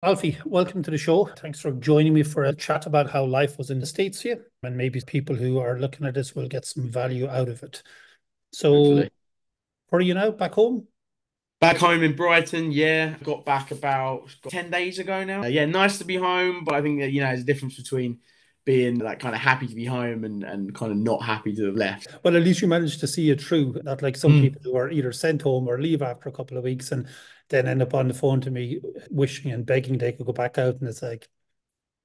Alfie, welcome to the show. Thanks for joining me for a chat about how life was in the States here. And maybe people who are looking at this will get some value out of it. So, Hopefully. where are you now? Back home? Back home in Brighton, yeah. Got back about 10 days ago now. Yeah, nice to be home, but I think that, there's a difference between being like kind of happy to be home and kind of not happy to have left. Well, at least you managed to see it through. Not like some Mm. people who are either sent home or leave after a couple of weeks and then end up on the phone to me wishing and begging they could go back out. And it's like,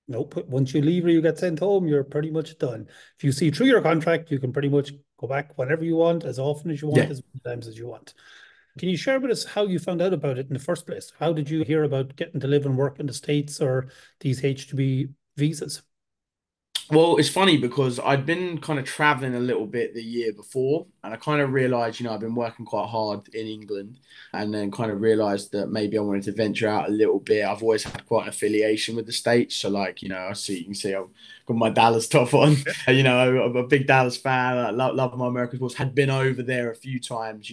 nope, once you leave or you get sent home, you're pretty much done. If you see through your contract, you can pretty much go back whenever you want, as often as you want, Yeah. as many times as you want. Can you share with us how you found out about it in the first place? How did you hear about getting to live and work in the States or these H2B visas? Well, it's funny because I'd been kind of traveling a little bit the year before, and I kind of realized, I've been working quite hard in England, and then kind of realized that maybe I wanted to venture out a little bit. I've always had quite an affiliation with the States, so like, you can see I've got my Dallas top on. Yeah. I'm a big Dallas fan. I love my American sports. Had been over there a few times,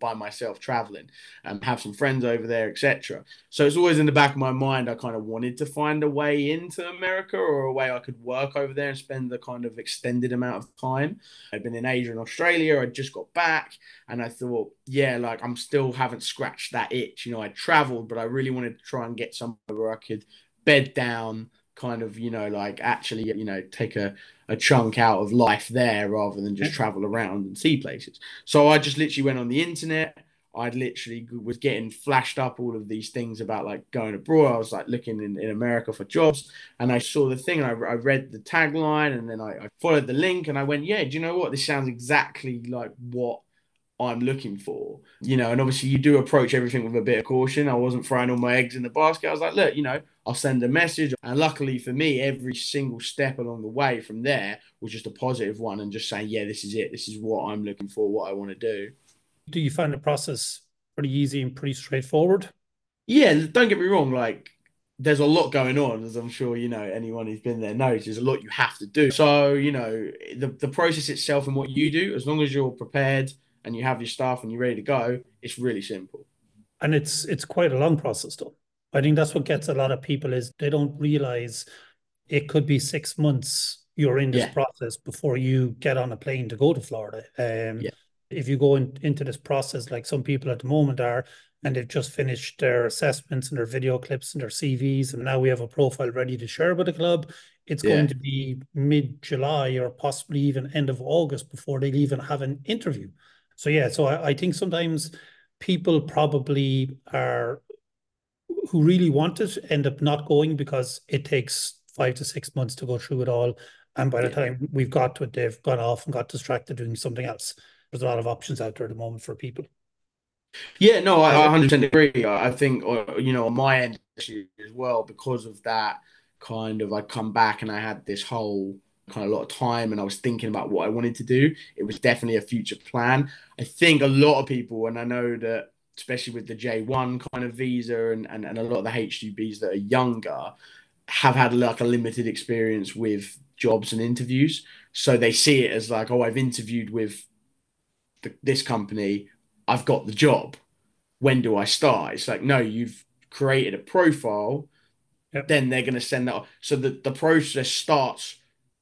by myself traveling, and have some friends over there, etc. So it's always in the back of my mind. I kind of wanted to find a way into America or a way I could work over there and spend the kind of extended amount of time. I'd been in Asia and Australia. I just got back and I thought, yeah, like I'm still haven't scratched that itch. I traveled, but I really wanted to try and get somewhere where I could bed down, kind of, like actually, take a chunk out of life there rather than just Yeah. travel around and see places. So I just literally went on the internet. I literally was getting flashed up all of these things about like going abroad. I was like looking in America for jobs and I saw the thing and I read the tagline and then I followed the link and I went, yeah, do you know what? This sounds exactly like what I'm looking for, and obviously you do approach everything with a bit of caution. I wasn't throwing all my eggs in the basket. I was like, look, I'll send a message. And luckily for me, every single step along the way from there was just a positive one and just saying, yeah, this is it. This is what I'm looking for, what I want to do. Do you find the process pretty easy and pretty straightforward? Yeah, don't get me wrong, like there's a lot going on, as I'm sure anyone who's been there knows. There's a lot you have to do. So, the process itself and what you do, as long as you're prepared and you have your stuff and you're ready to go, it's really simple. And it's quite a long process though. I think that's what gets a lot of people is they don't realize it could be 6 months you're in this Yeah, process before you get on a plane to go to Florida. yeah, If you go into this process, like some people at the moment are, and they've just finished their assessments and their video clips and their CVs, and now we have a profile ready to share with the club, it's going yeah, to be mid-July or possibly even end of August before they'll even have an interview. So yeah, so I think sometimes people probably are who really want it end up not going because it takes 5 to 6 months to go through it all. And by the yeah. time we've got to it, they've gone off and got distracted doing something else. There's a lot of options out there at the moment for people. Yeah, no, I 100% agree. I think, on my end actually as well, because of that kind of, I come back and I had this whole kind of lot of time and I was thinking about what I wanted to do. It was definitely a future plan. I think a lot of people, and I know that especially with the J1 kind of visa and a lot of the H2Bs that are younger, have had like a limited experience with jobs and interviews. So they see it as like, oh, I've interviewed with this company, I've got the job. When do I start? It's like, no, you've created a profile, Yeah. then they're going to send that off. So the process starts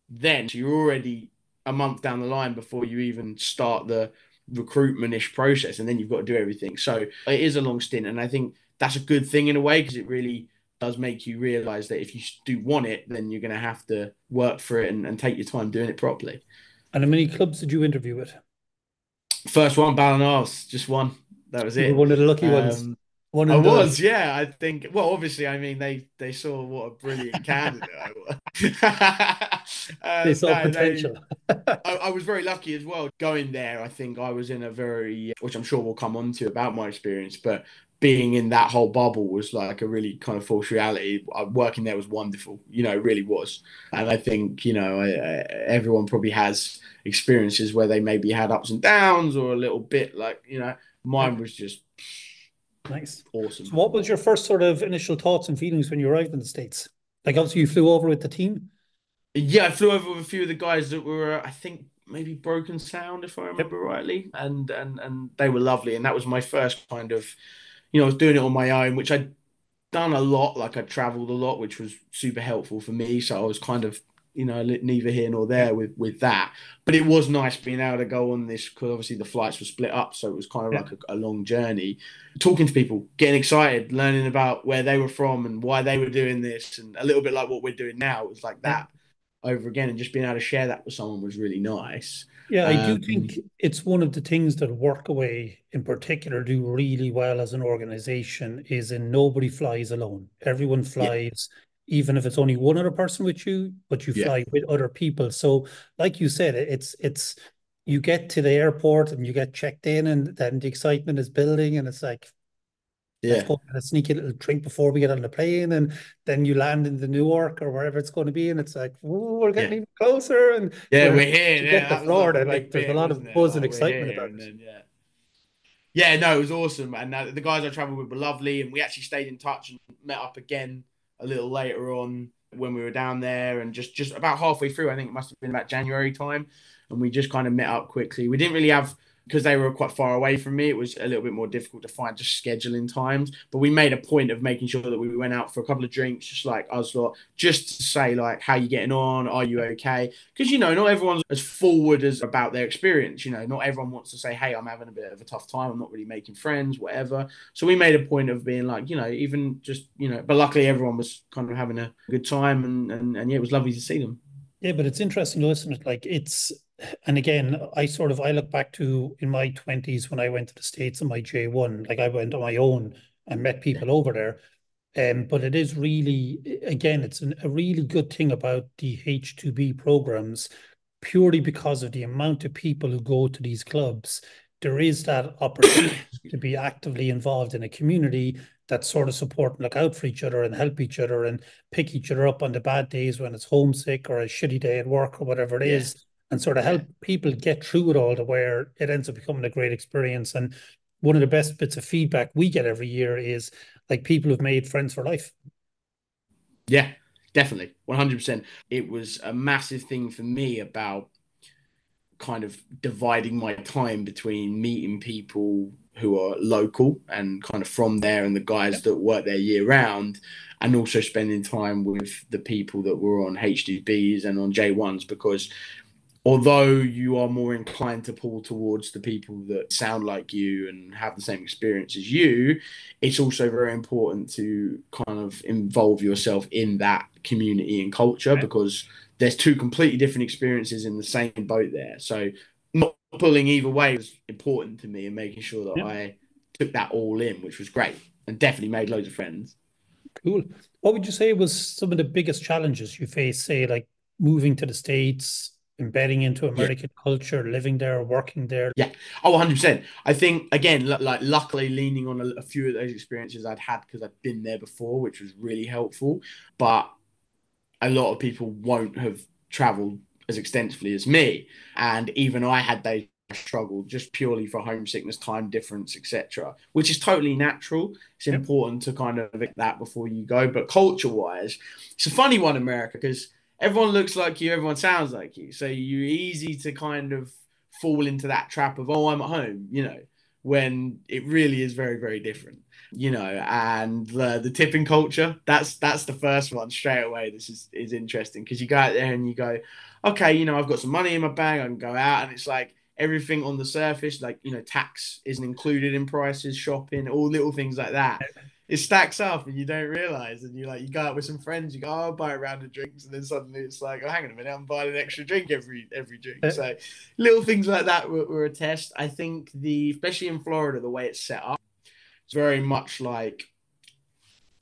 then. So you're already a month down the line before you even start the recruitment-ish process, and then you've got to do everything. So it is a long stint, and I think that's a good thing in a way because it really does make you realize that if you do want it, then you're going to have to work for it and take your time doing it properly. And how many clubs did you interview with? First one, Ballonars, just one. That was You were it. one of the lucky ones. Um, One I and done. was, yeah. I think. Well, obviously, I mean, they saw what a brilliant candidate I was. They saw No, they. potential. I was very lucky as well going there. I think I was in a very, which I'm sure we'll come on to about my experience, but being in that whole bubble was like a really kind of false reality. Working there was wonderful, it really was. And I think, everyone probably has experiences where they maybe had ups and downs or a little bit like, Yeah, mine was just nice. So awesome. what was your first sort of initial thoughts and feelings when you arrived in the States? Like obviously you flew over with the team. Yeah, I flew over with a few of the guys that were, I think, maybe Broken Sound, if I Yep. remember rightly, and they were lovely. And that was my first kind of, I was doing it on my own, which I done a lot, like I traveled a lot, which was super helpful for me. So I was kind of, neither here nor Yeah, there with that. But it was nice being able to go on this because obviously the flights were split up, so it was kind of yeah, like a long journey. Talking to people, getting excited, learning about where they were from and why they were doing this, and a little bit like what we're doing now. It was like yeah. that over again, and just being able to share that with someone was really nice. Yeah, I do think Um, it's one of the things that Workaway in particular do really well as an organization is in nobody flies alone. Everyone yeah, flies, even if it's only one other person with you, but you yeah, fly with other people. So, like you said, it's you get to the airport and you get checked in, and then the excitement is building, and it's like, let's yeah, go and sneak a little drink before we get on the plane. And then you land in the Newark or wherever it's going to be. And it's like, "Ooh, we're getting yeah. even closer." And Yeah, whereas we're here. you Yeah, get to that was like the Florida, like big there's a bit, lot wasn't of it? buzz and Like we're excitement here, about and it. then yeah. Yeah, no, it was awesome, and the guys I travelled with were lovely, and we actually stayed in touch and met up again a little later on when we were down there, and just about halfway through, I think it must have been about January time, and we just kind of met up quickly. We didn't really have because they were quite far away from me. It was a little bit more difficult to find just scheduling times, but we made a point of making sure that we went out for a couple of drinks, just like us lot, just to say like, how you getting on? Are you okay? Because not everyone's as forward as about their experience. Not everyone wants to say, hey, I'm having a bit of a tough time, I'm not really making friends, whatever. So we made a point of being like, even just, but luckily everyone was kind of having a good time, and yeah, it was lovely to see them. Yeah, but it's interesting to listen to like and again, I look back to in my 20s when I went to the States in my J1, like I went on my own and met Yeah, people over there. But it is really, again, a really good thing about the H2B programs, purely because of the amount of people who go to these clubs. There is that opportunity to be actively involved in a community that sort of support and look out for each other and help each other and pick each other up on the bad days when it's homesick or a shitty day at work or whatever it yeah, is, and sort of yeah. help people get through it all to where it ends up becoming a great experience. And one of the best bits of feedback we get every year is like people who've made friends for life. Yeah, definitely, 100%. It was a massive thing for me about kind of dividing my time between meeting people who are local and kind of from there and the Yeah, guys that work there year round, and also spending time with the people that were on HDBs and on J1s, because although you are more inclined to pull towards the people that sound like you and have the same experience as you, it's also very important to kind of involve yourself in that community and culture, yeah, because there's two completely different experiences in the same boat there. So not pulling either way was important to me, and making sure that yeah. I took that all in, which was great, and definitely made loads of friends. Cool. What would you say was some of the biggest challenges you face, say, like moving to the States, embedding into Yeah. American culture, living there, working there? Yeah. Oh, 100%. I think, again, like luckily leaning on a few of those experiences I'd had because I'd been there before, which was really helpful. But a lot of people won't have traveled as extensively as me. And even I had those struggled just purely for homesickness, time difference, etc., which is totally natural. It's Yep. important to kind of get that before you go. But culture wise, it's a funny one, America, because everyone looks like you, everyone sounds like you. So you're easy to kind of fall into that trap of, oh, I'm at home, when it really is very, very different. And the tipping culture, that's the first one straight away. This is interesting because you go out there and you go, okay, I've got some money in my bag, I can go out, and it's like everything on the surface, like, tax isn't included in prices, shopping, all little things like that. It stacks up and you don't realize, and you go out with some friends, you go, oh, I'll buy a round of drinks, and then suddenly it's like, oh, hang on a minute, I'm buying an extra drink every drink. Uh, So little things like that were a test. I think especially in Florida, the way it's set up, it's very much like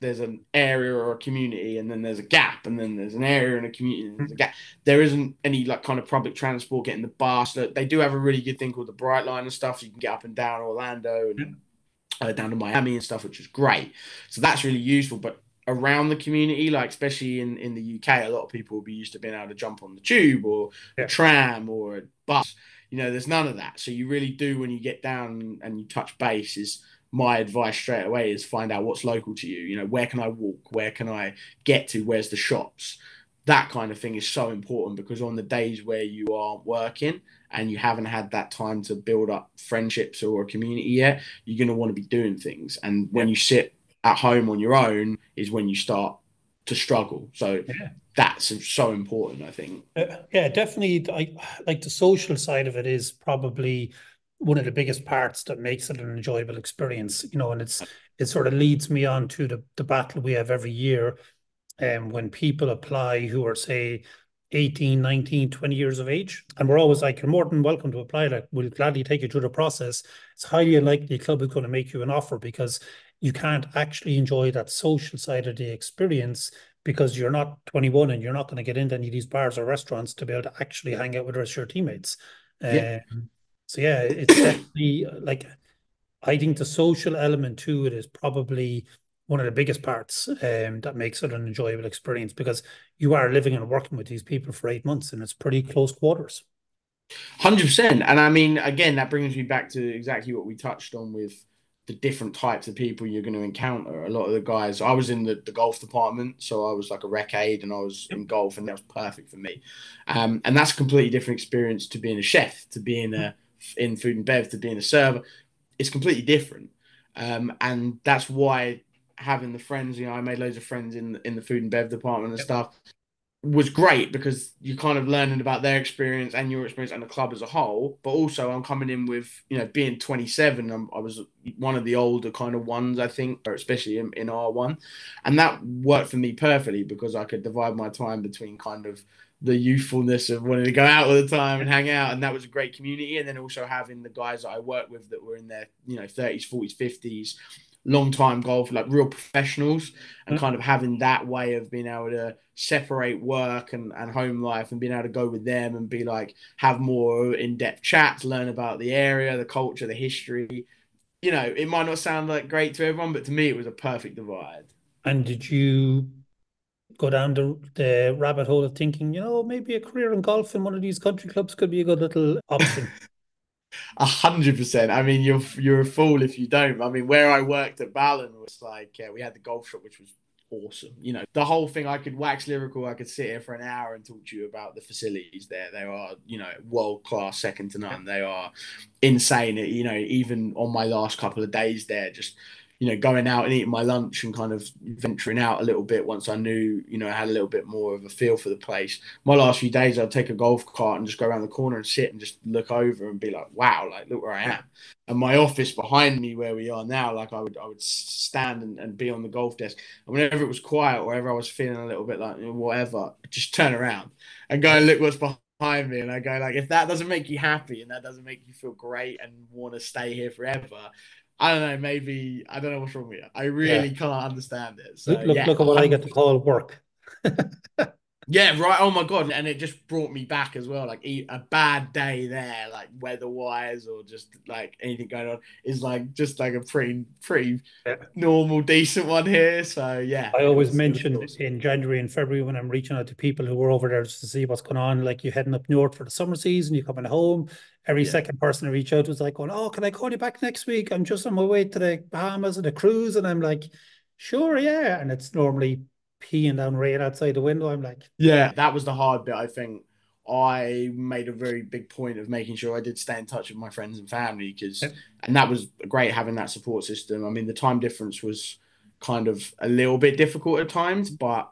there's an area or a community, and then there's a gap, and then there's an area and a community, and there's a gap. There isn't any like kind of public transport getting the bus. They do have a really good thing called the Bright Line and stuff. So you can get up and down Orlando and down to Miami and stuff, which is great. So that's really useful. But around the community, like especially in the UK, a lot of people will be used to being able to jump on the tube or a yeah, tram or a bus. There's none of that. So you really do, when you get down and you touch base, is my advice straight away is find out what's local to you. Where can I walk? Where can I get to? Where's the shops? That kind of thing is so important, because on the days where you aren't working and you haven't had that time to build up friendships or a community yet, you're going to want to be doing things. And yeah. when you sit at home on your own is when you start to struggle. So Yeah. that's so important, I think. Yeah, definitely. I like the social side of it is probably one of the biggest parts that makes it an enjoyable experience, and it sort of leads me on to the battle we have every year. When people apply who are, say, 18, 19, 20 years of age. And we're always like, you're more than welcome to apply. Like, we'll gladly take you through the process. It's highly unlikely a club is going to make you an offer because you can't actually enjoy that social side of the experience because you're not 21 and you're not going to get into any of these bars or restaurants to be able to actually hang out with the rest of your teammates. Yeah. So yeah, it's definitely like I think the social element to it is probably one of the biggest parts that makes it an enjoyable experience because you are living and working with these people for 8 months and it's pretty close quarters. 100%. And I mean, again, that brings me back to exactly what we touched on with the different types of people you're going to encounter. A lot of the guys, I was in the golf department, so I was like a rec aide and I was Yep. in golf, and that was perfect for me. And that's a completely different experience to being a chef, to being in food and bev, to being a server. It's completely different. And that's why having the friends, I made loads of friends in the food and bev department and Yep. stuff was great because you're kind of learning about their experience and your experience and the club as a whole. But also, I'm coming in with, being 27, I was one of the older kind of ones, I think, or especially in R1. And that worked for me perfectly because I could divide my time between kind of the youthfulness of wanting to go out all the time and hang out. And that was a great community. And then also having the guys that I worked with that were in their, 30s, 40s, 50s, long time golf, like real professionals, and Yep. kind of having that way of being able to separate work and home life and being able to go with them and be like, have more in-depth chats, learn about the area, the culture, the history. It might not sound like great to everyone, but to me, it was a perfect divide. And did you go down the rabbit hole of thinking, maybe a career in golf in one of these country clubs could be a good little option? 100%. I mean, you're a fool if you don't. I mean, where I worked at Ballon was like we had the golf shop, which was awesome. The whole thing. I could wax lyrical. I could sit here for an hour and talk to you about the facilities there. They are, world class, second to Yep. none. They are insane. Even on my last couple of days there, just going out and eating my lunch and kind of venturing out a little bit once I knew, I had a little bit more of a feel for the place. My last few days, I'd take a golf cart and just go around the corner and sit and just look over and be like, wow, like look where I am. And my office behind me, where we are now, like I would stand and be on the golf desk. And whenever it was quiet, or wherever I was feeling a little bit like whatever, just turn around and go and look what's behind me. And I go like, if that doesn't make you happy and that doesn't make you feel great and want to stay here forever, I don't know, maybe I don't know what's wrong with you. I Yeah. really can't understand it. Look, So look, yeah, look at what I get to 100%. call work. Yeah, right. Oh my god, and it just brought me back as well. Like a bad day there, like weather-wise, or just like anything going on, is like just like a pretty Yeah. normal, decent one here. So yeah, I it always was it was mention awesome. in January and February when I'm reaching out to people who are over there just to see what's going on, like you heading up north for the summer season, you coming home. Every Yeah. second person I reach out was like, going, "Oh, can I call you back next week? I'm just on my way to the Bahamas and a cruise." And I'm like, "Sure, yeah." And it's normally peeing down rain outside the window. I'm like, Yeah, that was the hard bit. I think I made a very big point of making sure I did stay in touch with my friends and family yeah, and that was great having that support system. I mean, the time difference was kind of a little bit difficult at times, but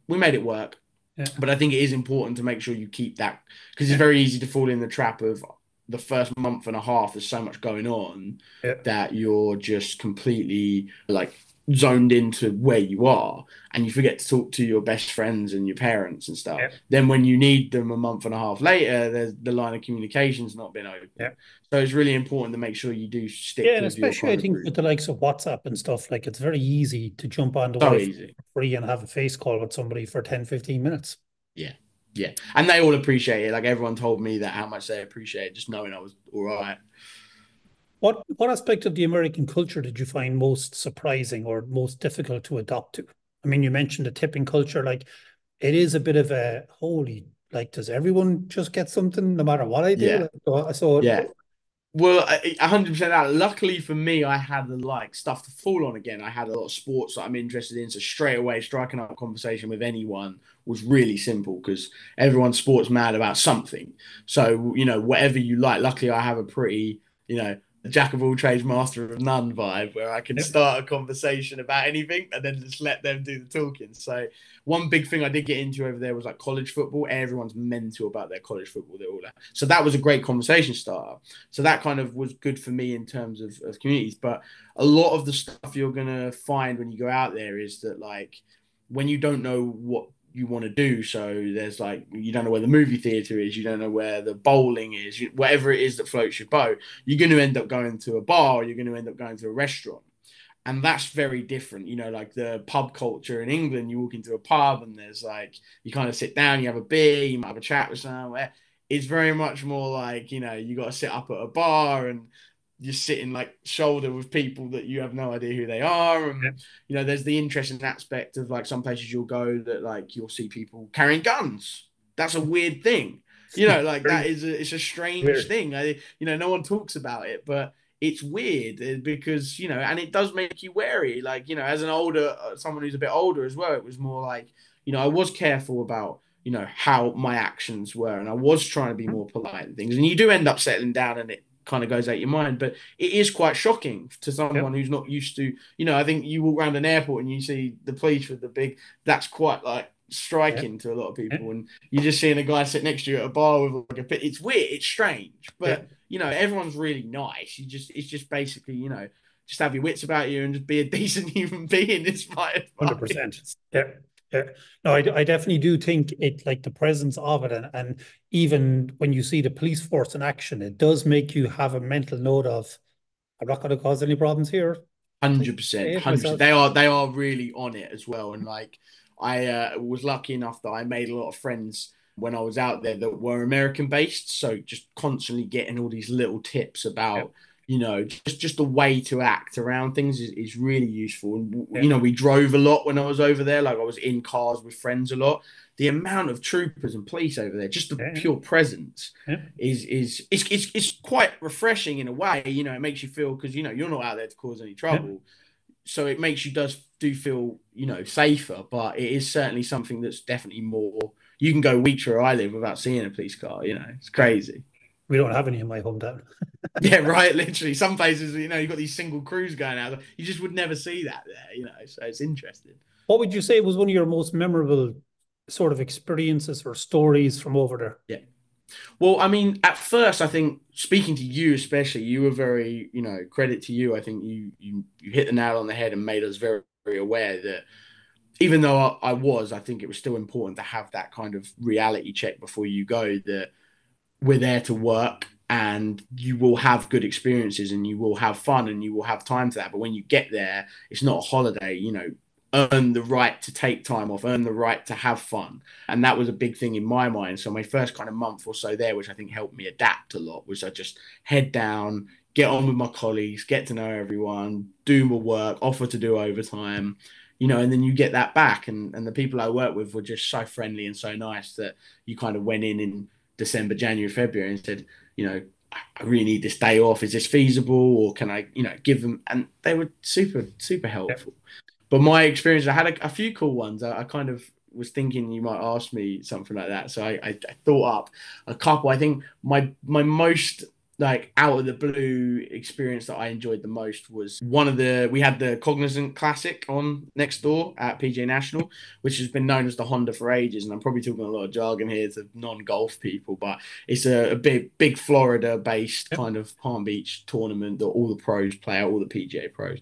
we made it work. yeah, But I think it is important to make sure you keep that because it's yeah, very easy to fall in the trap of the first month and a half. There's so much going on yeah, that you're just completely like zoned into where you are and you forget to talk to your best friends and your parents and stuff. yeah. Then when you need them a month and a half later, there's the line of communication's not been Yeah. open. So it's really important to make sure you do Yeah, stick and with your especially I kind of think route. with the likes of WhatsApp and stuff, like it's very easy to jump on the So Wi-Fi easy. for free and have a face call with somebody for 10, 15 minutes. Yeah. Yeah. And they all appreciate it. Like everyone told me that how much they appreciate it, just knowing I was all right. What aspect of the American culture did you find most surprising or most difficult to adopt to? I mean, you mentioned the tipping culture, like it is a bit of a holy, like does everyone just get something no matter what I do? Yeah. Like, so Yeah. Well, 100% out. Luckily for me, I had the like stuff to fall on again. I had a lot of sports that I'm interested in, so straight away striking up a conversation with anyone was really simple because everyone's sports mad about something. So whatever you like. Luckily, I have a pretty jack of all trades, master of none vibe, where I can Yep. start a conversation about anything and then just let them do the talking. So one big thing I did get into over there was like college football. Everyone's mental about their college football. They're all that. So that was a great conversation starter. So that kind of was good for me in terms of communities. But a lot of the stuff you're gonna find when you go out there is that like when you don't know what you want to do. So there's like, you don't know where the movie theater is, you don't know where the bowling is, whatever it is that floats your boat, you're going to end up going to a bar, or you're going to end up going to a restaurant. And that's very different. You know, like the pub culture in England, you walk into a pub and there's like, you kind of sit down, you have a beer, you might have a chat with someone. It's very much more like, you know, you got to sit up at a bar and you're sitting like shoulder with people that you have no idea who they are. And, Yep. you know, there's the interesting aspect of like some places you'll go that like you'll see people carrying guns. That's a weird thing. You know, like that Very is it's a strange weird. thing. You know, no one talks about it, but it's weird because, you know, and it does make you wary. Like, you know, as an older, someone who's a bit older as well, it was more like, you know, I was careful about, you know, how my actions were, and I was trying to be more polite and things. And you do end up settling down and it kind of goes out your mind, but it is quite shocking to someone Yep. who's not used to, you know, I think you walk around an airport and you see the police with the big, that's quite like Yep. striking to a lot of people. Yep. And you're just seeing a guy sit next to you at a bar with like a bit, it's weird, it's strange, but Yep. you know, everyone's really nice. It's just basically, you know, just have your wits about you and just be a decent human being. Is my 100%. advice. Yeah. Yeah. No, I definitely do think it, like the presence of it, and even when you see the police force in action, it does make you have a mental note of, I'm not going to cause any problems here. Like, 100%, behave 100%. myself. They are really on it as well. And like, I was lucky enough that I made a lot of friends when I was out there that were American based. So just constantly getting all these little tips Yep. about, you know, just the way to act around things is really useful. And you Yep. know, we drove a lot when I was over there. Like I was in cars with friends a lot. The amount of troopers and police over there, just the Yeah. pure presence Yeah. it's quite refreshing in a way. You know, it makes you feel, because you know you're not out there to cause any Yeah. trouble, so it makes you does do feel, you know, safer. But it is certainly something that's definitely more. You can go weeks where I live without seeing a police car. You know, it's Yeah. crazy. We don't have any in my hometown. Yeah, right. Literally, some places, you know, you've got these single crews going out. You just would never see that there. You know, so it's interesting. What would you say was one of your most memorable sort of experiences or stories from over there? Yeah. Well, I mean, at first, I think speaking to you especially, you were very, you know, credit to you. I think you hit the nail on the head and made us very, very aware that even though I think it was still important to have that kind of reality check before you go, that we're there to work and you will have good experiences and you will have fun and you will have time for that. But when you get there, it's not a holiday, you know, earn the right to take time off, earn the right to have fun. And that was a big thing in my mind. So my first kind of month or so there, which I think helped me adapt a lot, was I just head down, get on with my colleagues, get to know everyone, do my work, offer to do overtime, you know, and then you get that back. And the people I worked with were just so friendly and so nice that you kind of went in December, January, February and said, you know, I really need this day off. Is this feasible? Or can I, you know, give them? And they were super, super Yeah. helpful. But my experience, I had a few cool ones. I kind of was thinking you might ask me something like that. So I thought up a couple. I think my most like out of the blue experience that I enjoyed the most was we had the Cognizant Classic on next door at PJ National, which has been known as the Honda for ages. And I'm probably talking a lot of jargon here to non-golf people, but it's a big Florida based Yeah. kind of Palm Beach tournament that all the pros play out, all the PGA pros.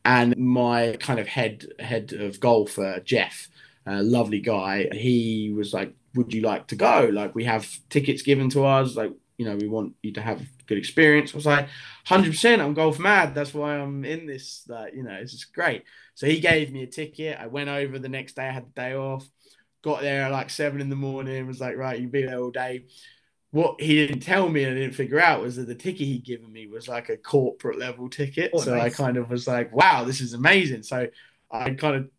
And my kind of head of golf, Jeff, a lovely guy, he was like, "Would you like to go? Like, we have tickets given to us. Like, you know, we want you to have a good experience." I was like, "100%, I'm golf mad. That's why I'm in this. Like, you know, this is great." So he gave me a ticket. I went over the next day. I had the day off. Got there at like 7 in the morning. Was like, "Right, you be there all day." What he didn't tell me and I didn't figure out was that the ticket he'd given me was like a corporate level ticket. Oh, So I nice. kind of was like, wow, this is amazing. So I kind of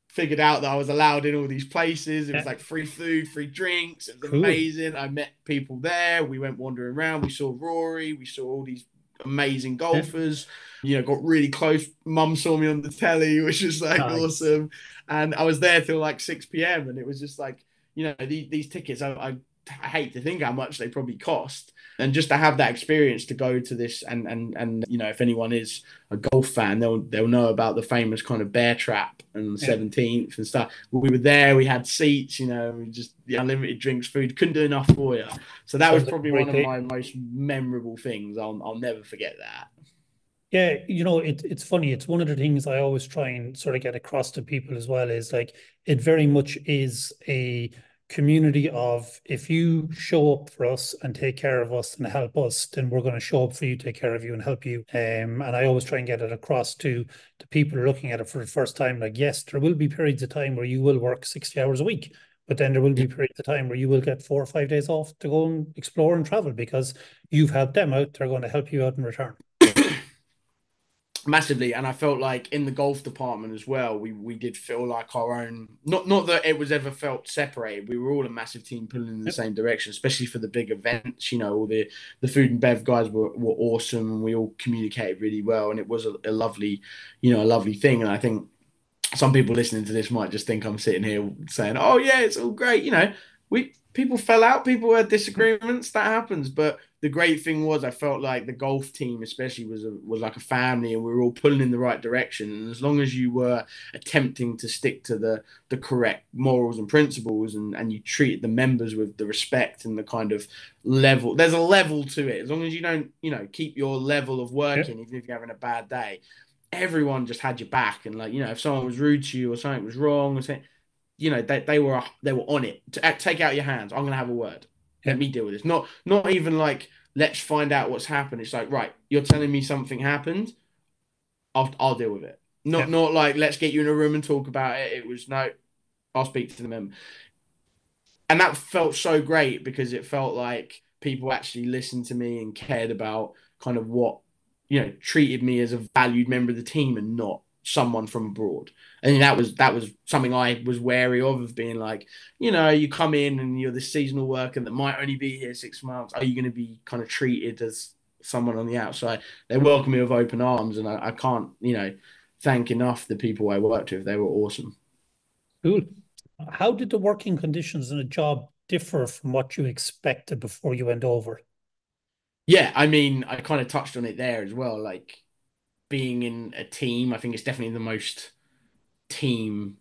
figured out that I was allowed in all these places. It was Yeah. like free food, free drinks. It was Cool. amazing. I met people there. We went wandering around. We saw Rory. We saw all these amazing Yeah. golfers. You know, got really close. Mum saw me on the telly, which was like Nice. awesome. And I was there till like 6 p.m. And it was just like, you know, these tickets, I I hate to think how much they probably cost. And just to have that experience to go to this, and if anyone is a golf fan, they'll know about the famous kind of bear trap and the Yeah. 17th and stuff. We were there, we had seats, we just the unlimited drinks, food, couldn't do enough for you. So that was Sounds like a probably one great of day. my most memorable things. I'll never forget that. Yeah, it's funny. It's one of the things I always try and sort of get across to people as well is like it very much is a community of if you show up for us and take care of us and help us, then we're going to show up for you, take care of you, and help you. And I always try and get it across to the people who are looking at it for the first time. Like, yes, there will be periods of time where you will work 60 hours a week, but then there will be periods of time where you will get 4 or 5 days off to go and explore and travel because you've helped them out. They're going to help you out in return. Massively, and I felt like in the golf department as well, we did feel like our own, not that it was ever felt separated. We were all a massive team pulling in the Yep. same direction, especially for the big events. All the food and bev guys were awesome, and we all communicated really well, and it was a lovely, a lovely thing. And I think some people listening to this might just think I'm sitting here saying, "Oh yeah, it's all great." We people fell out, people had disagreements, that happens. But the great thing was, I felt like the golf team, especially, was like a family, and we were all pulling in the right direction. And as long as you were attempting to stick to the correct morals and principles, and you treated the members with the respect and the kind of level, there's a level to it. As long as you don't, keep your level of Yep. working, even if you're having a bad day, everyone just had your back. And like, if someone was rude to you or something was wrong or something, they were on it. Take out your hands. I'm gonna have a word. Let Yep. me deal with this. Not even like, let's find out what's happened. It's like, right, you're telling me something happened. I'll deal with it. Not Yep. not like, let's get you in a room and talk about it. It was, no, I'll speak to the member. And that felt so great because it felt like people actually listened to me and cared about kind of what, treated me as a valued member of the team and not someone from abroad. And that was something I was wary of being like, you come in and you're this seasonal worker that might only be here 6 months. Are you going to be kind of treated as someone on the outside? They welcome me with open arms, and I can't, thank enough the people I worked with. They were awesome. Cool. How did the working conditions in a job differ from what you expected before you went over? Yeah, I mean, I kind of touched on it there as well. Like, being in a team, I think it's definitely the most team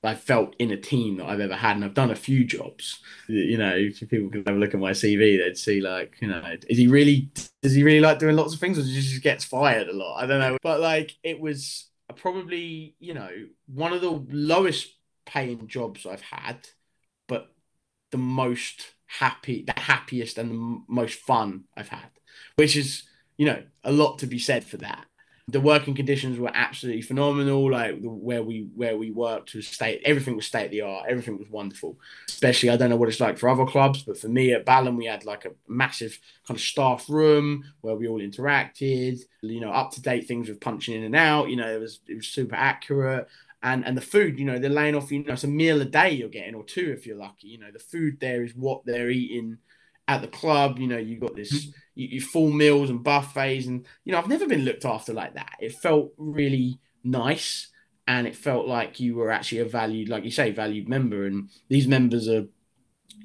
I felt in a team that I've ever had. And I've done a few jobs. If people could have a look at my CV, they'd see, like, does he really like doing lots of things, or does he just gets fired a lot? I don't know. But like, it was probably, one of the lowest paying jobs I've had, but the happiest and the most fun I've had, which is, a lot to be said for that. The working conditions were absolutely phenomenal. Like, where we worked was everything was state of the art. Everything was wonderful. Especially, I don't know what it's like for other clubs, but for me at Ballon, we had like a massive kind of staff room where we all interacted. Up to date things with punching in and out. It was super accurate. And the food, they're laying off, it's a meal a day you're getting, or two if you're lucky. The food there is what they're eating at the club. You got this, you full meals and buffets, and I've never been looked after like that. It felt really nice, and it felt like you were actually a valued, like you say, valued member. And these members are,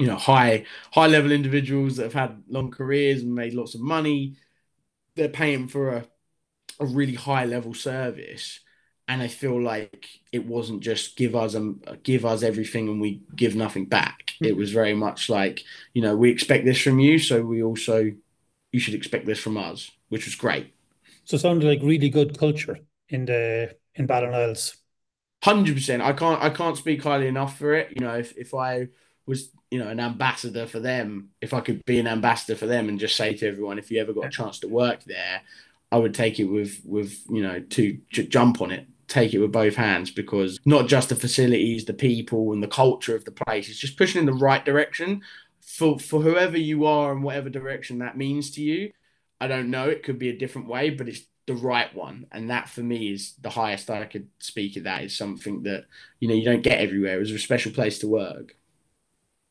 high level individuals that have had long careers and made lots of money. They're paying for a really high level service, and I feel like it wasn't just give us everything and we give nothing back. It was very much like, we expect this from you, so you should expect this from us, which was great. So it sounded like really good culture in Balliniles. 100%. I can't speak highly enough for it. If I was, an ambassador for them, if I could be an ambassador for them and just say to everyone, if you ever got a chance to work there, I would take it with to jump on it, take it with both hands, because not just the facilities, the people, and the culture of the place, it's just pushing in the right direction for whoever you are and whatever direction that means to you. I don't know. It could be a different way, but it's the right one. And that for me is the highest I could speak of. That is something that, you don't get everywhere. It was a special place to work.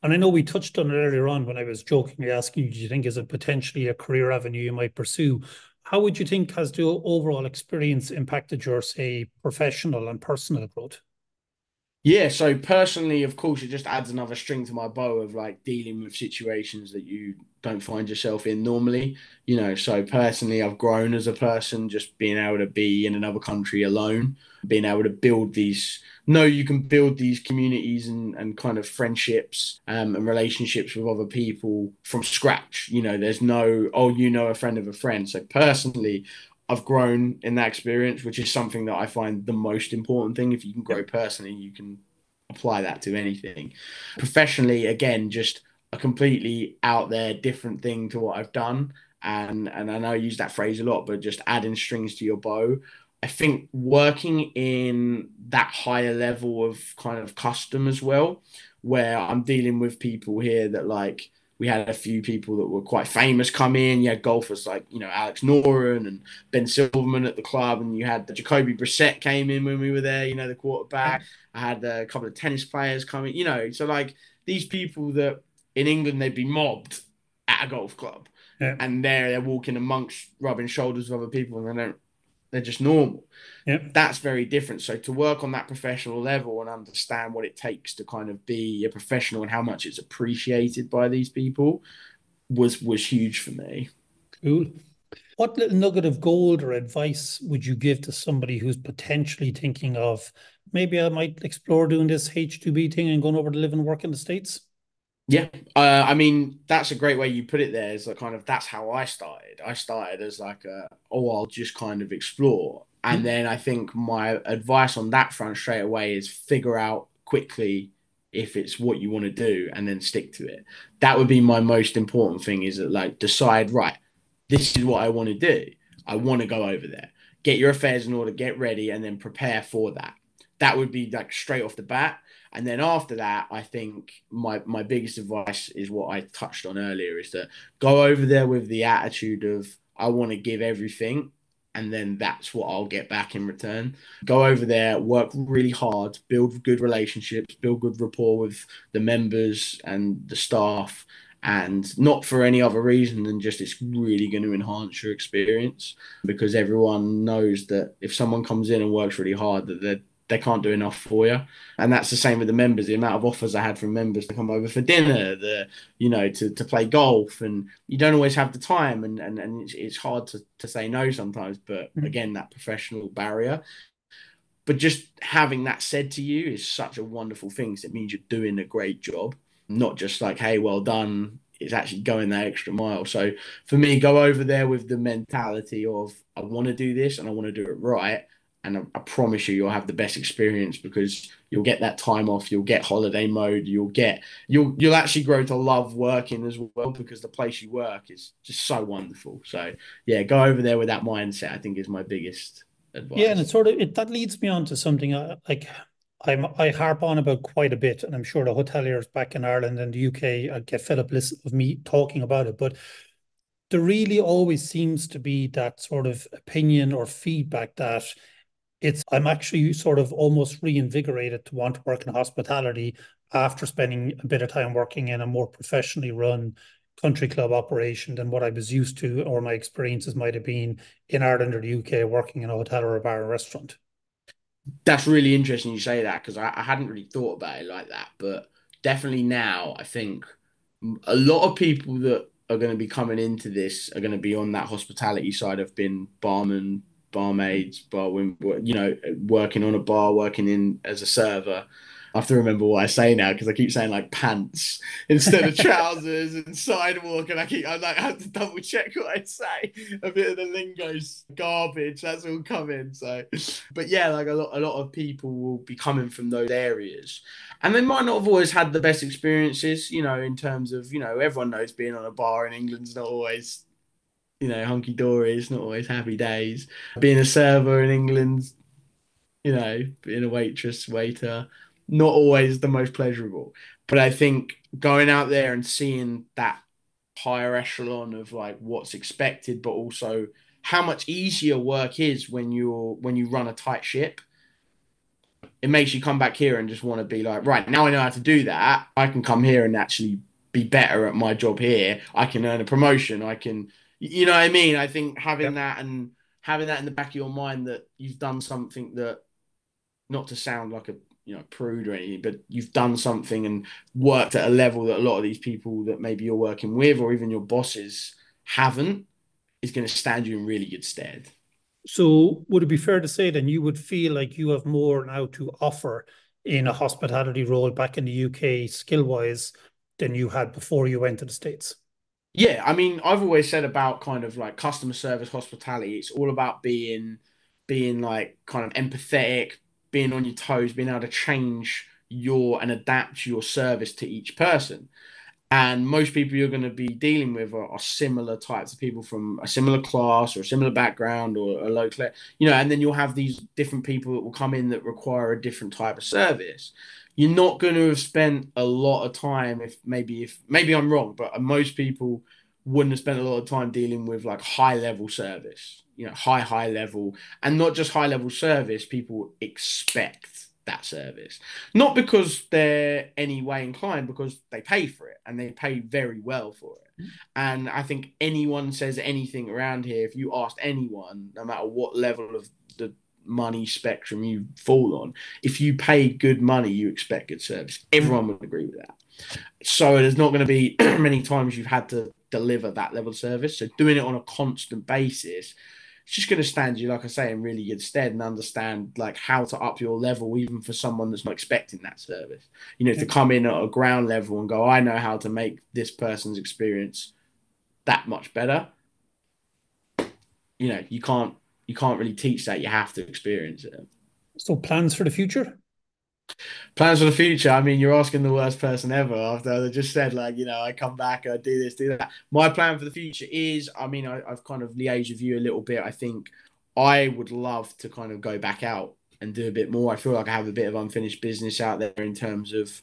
And I know we touched on it earlier on when I was jokingly asking you, do you think is it potentially a career avenue you might pursue? How would you think has the overall experience impacted your, say, professional and personal growth? Yeah, so personally, of course, it just adds another string to my bow of like dealing with situations that you don't find yourself in normally. So personally, I've grown as a person just being able to be in another country alone, being able to build you can build these communities and kind of friendships and relationships with other people from scratch. There's no, oh, a friend of a friend. So personally, I've grown in that experience, which is something that I find the most important thing. If you can grow Yep. personally, you can apply that to anything. Professionally, again, just a completely out there, different thing to what I've done. And I know I use that phrase a lot, but just adding strings to your bow. I think working in that higher level of kind of custom as well, where I'm dealing with people here that like we had a few people that were quite famous come in. You had golfers like, Alex Noren and Ben Silverman at the club, and you had the Jacoby Brissett came in when we were there, the Yeah. quarterback. I had a couple of tennis players coming, so like these people that in England they'd be mobbed at a golf club. Yeah. And they're walking amongst rubbing shoulders with other people and they're just normal. Yeah. That's very different. So to work on that professional level and understand what it takes to kind of be a professional and how much it's appreciated by these people was huge for me. Cool. What little nugget of gold or advice would you give to somebody who's potentially thinking of maybe I might explore doing this H2B thing and going over to live and work in the States? Yeah, I mean that's a great way you put it. There is like kind of that's how I started. I started as like I'll just kind of explore, and Hmm? then I think my advice on that front straight away is figure out quickly if it's what you want to do, and then stick to it. That would be my most important thing. Is that like decide right, this is what I want to do. I want to go over there. Get your affairs in order, get ready, and then prepare for that. That would be like straight off the bat. And then after that, I think my biggest advice is what I touched on earlier is that go over there with the attitude of I want to give everything and then that's what I'll get back in return. Go over there, work really hard, build good relationships, build good rapport with the members and the staff, and not for any other reason than just it's really going to enhance your experience because everyone knows that if someone comes in and works really hard, that they can't do enough for you. And that's the same with the members. The amount of offers I had from members to come over for dinner, to play golf, and you don't always have the time, and it's hard to say no sometimes. But Hmm. again, that professional barrier. But just having that said to you is such a wonderful thing. So it means you're doing a great job, not just like, hey, well done. It's actually going that extra mile. So for me, go over there with the mentality of I want to do this and I want to do it right. And I promise you, you'll have the best experience because you'll get that time off, you'll get holiday mode, you'll actually grow to love working as well because the place you work is just so wonderful. So yeah, go over there with that mindset. I think is my biggest Yeah, and advice. it sort of that leads me on to something I harp on about quite a bit, and I'm sure the hoteliers back in Ireland and the UK get fed up list of me talking about it, but there really always seems to be that sort of opinion or feedback that I'm actually sort of almost reinvigorated to want to work in hospitality after spending a bit of time working in a more professionally run country club operation than what I was used to or my experiences might have been in Ireland or the UK working in a hotel or a bar or restaurant. That's really interesting you say that because I hadn't really thought about it like that. But definitely now, I think a lot of people that are going to be coming into this are going to be on that hospitality side. Have been barman, barmaids, working on a bar, working in as a server. I have to remember what I say now because I keep saying like pants instead of trousers and sidewalk, and I like have to double check what I say. A bit of the lingo's garbage. That's all coming. So, but yeah, like a lot of people will be coming from those areas, and they might not have always had the best experiences. In terms of everyone knows being on a bar in England's not always hunky dory. It's not always happy days. Being a server in England, being a waitress, waiter, not always the most pleasurable. But I think going out there and seeing that higher echelon of like what's expected, but also how much easier work is when you run a tight ship, it makes you come back here and just want to be like, right, now I know how to do that. I can come here and actually be better at my job here. I can earn a promotion. You know what I mean? I think having Yep. that and having that in the back of your mind that you've done something that not to sound like a prude or anything, but you've done something and worked at a level that a lot of these people that maybe you're working with or even your bosses haven't, is going to stand you in really good stead. So would it be fair to say then you would feel like you have more now to offer in a hospitality role back in the UK skill wise than you had before you went to the States? Yeah, I mean, I've always said about kind of like customer service, hospitality, it's all about being like kind of empathetic, being on your toes, being able to change your and adapt your service to each person. And most people you're going to be dealing with are similar types of people from a similar class or a similar background or a local, and then you'll have these different people that will come in that require a different type of service. You're not going to have spent a lot of time, if maybe I'm wrong, but most people wouldn't have spent a lot of time dealing with like high level service, high level, and not just high level service. People expect that service, not because they're any way inclined, because they pay for it and they pay very well for it. And I think anyone says anything around here, if you asked anyone, no matter what level of the money spectrum you fall on, if you pay good money, you expect good service. Mm. Everyone would agree with that. So there's not going to be many times you've had to deliver that level of service. So doing it on a constant basis, it's just going to stand you, like I say, in really good stead and understand like how to up your level, even for someone that's not expecting that service. To Yeah. come in at a ground level and go, I know how to make this person's experience that much better. You can't really teach that. You have to experience it. So plans for the future? Plans for the future. I mean, you're asking the worst person ever after I just said, like, I come back, I do this, do that. My plan for the future is, I mean, I've kind of liaised with you a little bit. I think I would love to kind of go back out and do a bit more. I feel like I have a bit of unfinished business out there in terms of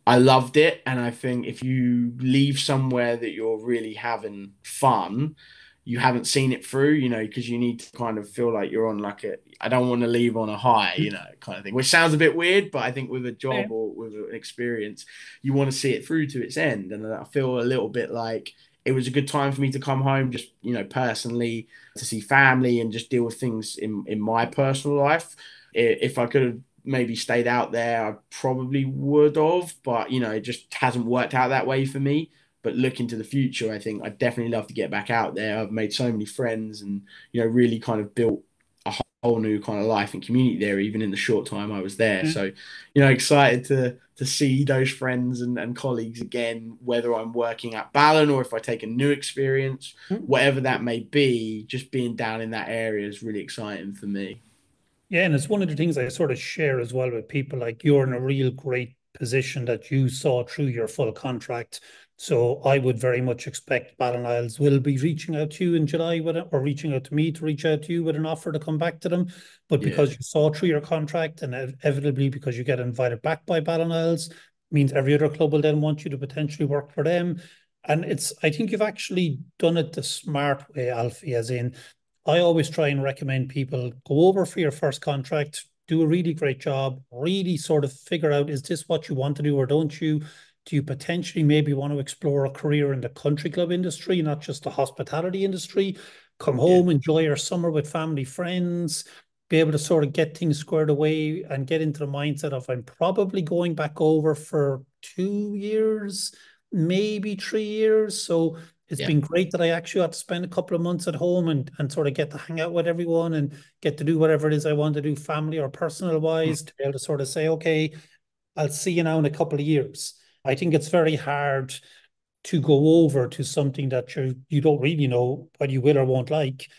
I loved it. And I think if you leave somewhere that you're really having fun, you haven't seen it through, because you need to kind of feel like you're on like I don't want to leave on a high, kind of thing, which sounds a bit weird, but I think with a Yeah. job or with an experience, you want to see it through to its end. And I feel a little bit like it was a good time for me to come home, just, personally to see family and just deal with things in my personal life. If I could have maybe stayed out there, I probably would have, but it just hasn't worked out that way for me. But looking to the future, I think I'd definitely love to get back out there. I've made so many friends and, really kind of built a whole new kind of life and community there, even in the short time I was there. Yeah. So, excited to see those friends and colleagues again, whether I'm working at Ballon or if I take a new experience, Mm. whatever that may be, just being down in that area is really exciting for me. Yeah, and it's one of the things I sort of share as well with people. Like you're in a real great position that you saw through your full contract. So I would very much expect Ballon will be reaching out to you in July with it, or reaching out to me to reach out to you with an offer to come back to them. But Yeah. because you saw through your contract and inevitably because you get invited back by Ballon means every other club will then want you to potentially work for them. And I think you've actually done it the smart way, Alfie, as in I always try and recommend people go over for your first contract, do a really great job, really sort of figure out, is this what you want to do or don't you? Do you potentially maybe want to explore a career in the country club industry, not just the hospitality industry? Come Yeah. home, enjoy your summer with family, friends, be able to sort of get things squared away and get into the mindset of I'm probably going back over for 2 years, maybe 3 years. So it's Yeah. been great that I actually got to spend a couple of months at home and sort of get to hang out with everyone and get to do whatever it is I want to do, family or personal wise, to be able to sort of say, okay, I'll see you now in a couple of years. I think it's very hard to go over to something that you don't really know what you will or won't like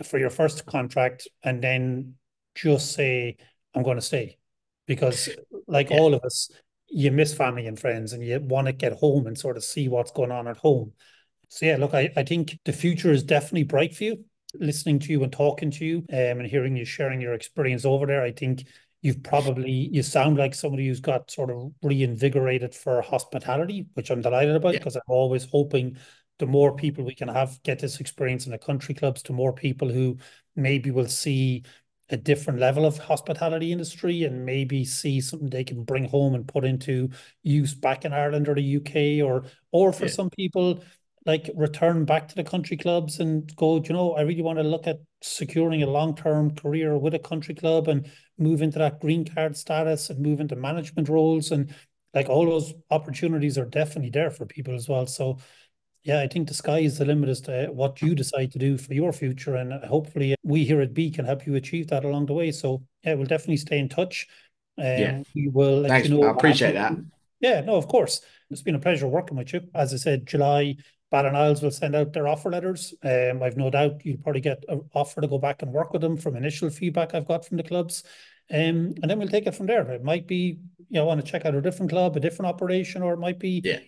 for your first contract and then just say, I'm going to stay. Because, like Yeah. all of us, you miss family and friends and you want to get home and sort of see what's going on at home. So yeah, look, I think the future is definitely bright for you. Listening to you and talking to you, and hearing you sharing your experience over there, I think you sound like somebody who's got sort of reinvigorated for hospitality, which I'm delighted about Yeah. because I'm always hoping the more people we can have get this experience in the country clubs, to more people who maybe will see a different level of hospitality industry and maybe see something they can bring home and put into use back in Ireland or the UK, or for Yeah. some people like return back to the country clubs and go, I really want to look at securing a long-term career with a country club and move into that green card status and move into management roles. And like all those opportunities are definitely there for people as well. So yeah, I think the sky is the limit as to what you decide to do for your future. And hopefully we here at B can help you achieve that along the way. So yeah, we'll definitely stay in touch. Yeah. We will let you Thanks. know I what appreciate happens. that. Yeah, no, of course. It's been a pleasure working with you. As I said, July, Isles will send out their offer letters. I've no doubt you'll probably get an offer to go back and work with them from initial feedback I've got from the clubs. And then we'll take it from there. It might be, I want to check out a different club, a different operation, or it might be, Yeah.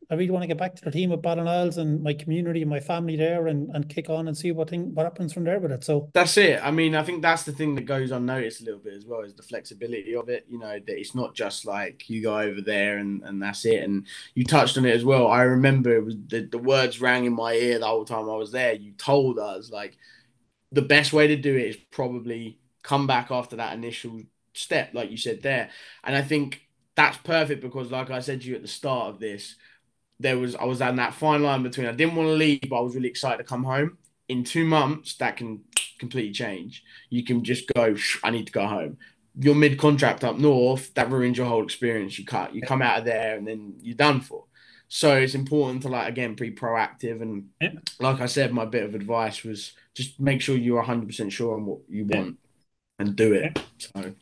I really want to get back to the team at Isles and my community and my family there and kick on and see what happens from there with it. So That's it. I mean, I think that's the thing that goes unnoticed a little bit as well is the flexibility of it. You know, that it's not just like you go over there and that's it. And you touched on it as well. I remember it was the words rang in my ear the whole time I was there. You told us like the best way to do it is probably come back after that initial step, like you said there. And I think that's perfect because, like I said to you at the start of this, I was on that fine line between I didn't want to leave, but I was really excited to come home. In 2 months, that can completely change. You can just go, I need to go home. You're mid contract up north, that ruins your whole experience. You come out of there and then you're done for. So it's important to like again be proactive and yeah, like I said, my bit of advice was just make sure you're 100% sure on what you yeah, want and do yeah. it. So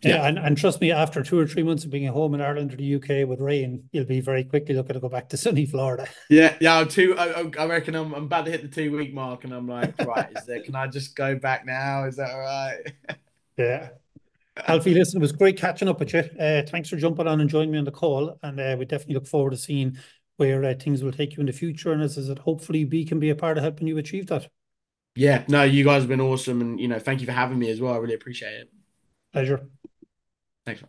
Yeah, yeah, and trust me, after 2 or 3 months of being at home in Ireland or the UK with rain, you'll be very quickly looking to go back to sunny Florida. yeah. I reckon I'm about to hit the 2 week mark, and I'm like, right, is there? Can I just go back now? Is that all right? Yeah. Alfie, listen, it was great catching up with you. Thanks for jumping on and joining me on the call. And we definitely look forward to seeing where things will take you in the future. And as I said, hopefully we can be a part of helping you achieve that. Yeah, no, you guys have been awesome, and thank you for having me as well. I really appreciate it. Pleasure. Thanks.